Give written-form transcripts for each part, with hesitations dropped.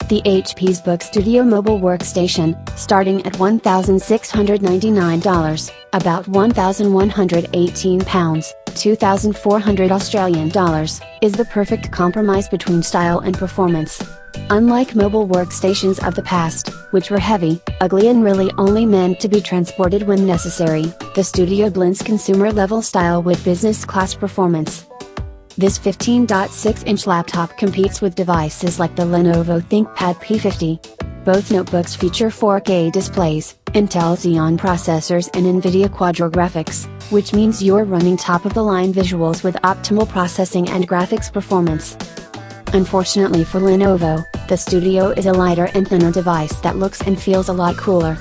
The HP ZBook Studio mobile workstation, starting at $1,699, about £1,118, 2,400 Australian dollars, is the perfect compromise between style and performance. Unlike mobile workstations of the past, which were heavy, ugly and really only meant to be transported when necessary, the Studio blends consumer-level style with business-class performance. This 15.6-inch laptop competes with devices like the Lenovo ThinkPad P50. Both notebooks feature 4K displays, Intel Xeon processors and Nvidia Quadro Graphics, which means you're running top-of-the-line visuals with optimal processing and graphics performance. Unfortunately for Lenovo, the Studio is a lighter and thinner device that looks and feels a lot cooler.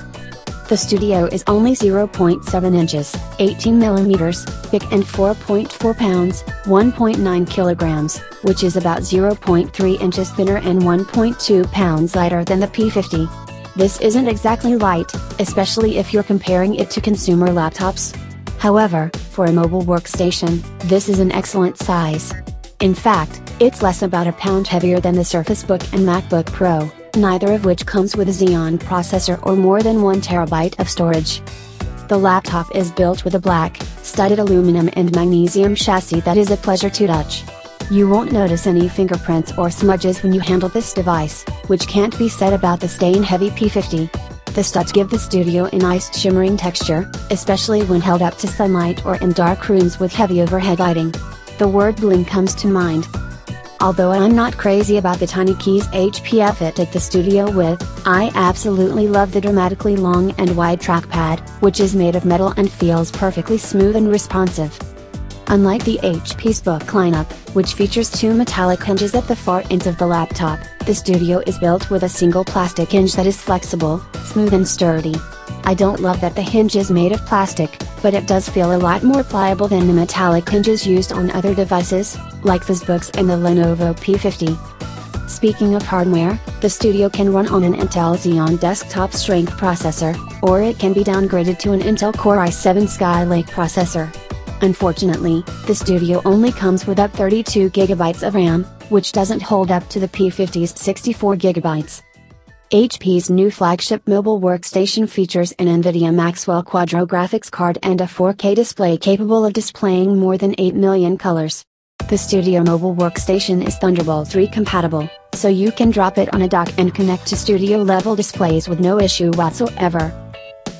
The Studio is only 0.7 inches, 18 millimeters, thick and 4.4 pounds, 1.9 kilograms, which is about 0.3 inches thinner and 1.2 pounds lighter than the P50. This isn't exactly light, especially if you're comparing it to consumer laptops. However, for a mobile workstation, this is an excellent size. In fact, it's less about a pound heavier than the Surface Book and MacBook Pro, neither of which comes with a Xeon processor or more than 1 terabyte of storage. The laptop is built with a black, studded aluminum and magnesium chassis that is a pleasure to touch. You won't notice any fingerprints or smudges when you handle this device, which can't be said about the stain-heavy P50. The studs give the Studio a nice shimmering texture, especially when held up to sunlight or in dark rooms with heavy overhead lighting. The word bling comes to mind. Although I'm not crazy about the tiny keys HP fitted the Studio with, I absolutely love the dramatically long and wide trackpad, which is made of metal and feels perfectly smooth and responsive. Unlike the HP ZBook lineup, which features 2 metallic hinges at the far ends of the laptop, the Studio is built with a single plastic hinge that is flexible, smooth and sturdy. I don't love that the hinge is made of plastic, but it does feel a lot more pliable than the metallic hinges used on other devices, like the ZBooks and the Lenovo P50. Speaking of hardware, the Studio can run on an Intel Xeon desktop strength processor, or it can be downgraded to an Intel Core i7 Skylake processor. Unfortunately, the Studio only comes with up 32GB of RAM, which doesn't hold up to the P50's 64GB. HP's new flagship mobile workstation features an Nvidia Quadro Graphics card and a 4K display capable of displaying more than 8 million colors. The Studio mobile workstation is Thunderbolt 3 compatible, so you can drop it on a dock and connect to Studio-level displays with no issue whatsoever.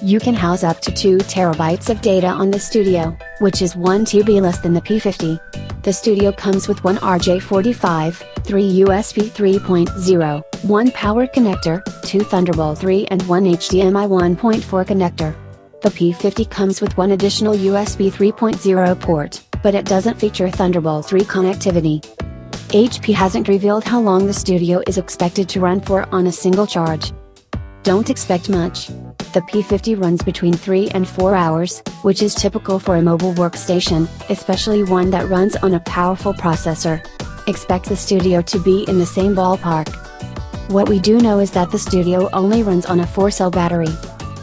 You can house up to 2 terabytes of data on the Studio, which is 1 TB less than the P50. The Studio comes with one RJ45, 3 USB 3.0, 1 power connector, 2 Thunderbolt 3 and 1 HDMI 1.4 connector. The P50 comes with 1 additional USB 3.0 port, but it doesn't feature Thunderbolt 3 connectivity. HP hasn't revealed how long the Studio is expected to run for on a single charge. Don't expect much. The P50 runs between 3 and 4 hours, which is typical for a mobile workstation, especially one that runs on a powerful processor. Expect the Studio to be in the same ballpark. What we do know is that the Studio only runs on a 4-cell battery.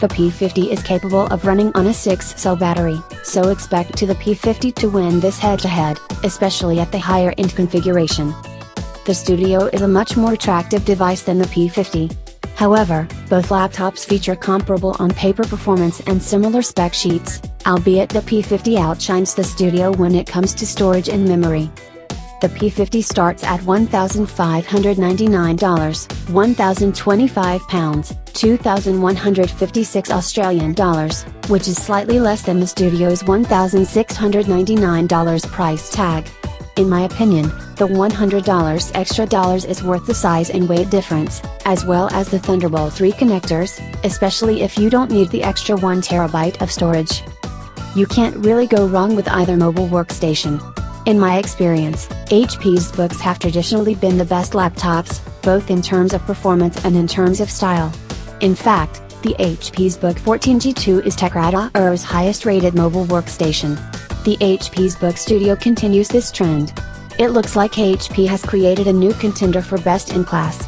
The P50 is capable of running on a 6-cell battery, so expect the P50 to win this head-to-head, especially at the higher-end configuration. The Studio is a much more attractive device than the P50. However, both laptops feature comparable on-paper performance and similar spec sheets, albeit the P50 outshines the Studio when it comes to storage and memory. The P50 starts at $1,599, £1,025, 2,156 Australian dollars, which is slightly less than the Studio's $1,699 price tag. In my opinion, the $100 extra is worth the size and weight difference, as well as the Thunderbolt 3 connectors, especially if you don't need the extra 1 terabyte of storage. You can't really go wrong with either mobile workstation. In my experience, HP's books have traditionally been the best laptops, both in terms of performance and in terms of style. In fact, the HP ZBook 14G2 is TechRadar's highest-rated mobile workstation. The HP ZBook Studio continues this trend. It looks like HP has created a new contender for best in class.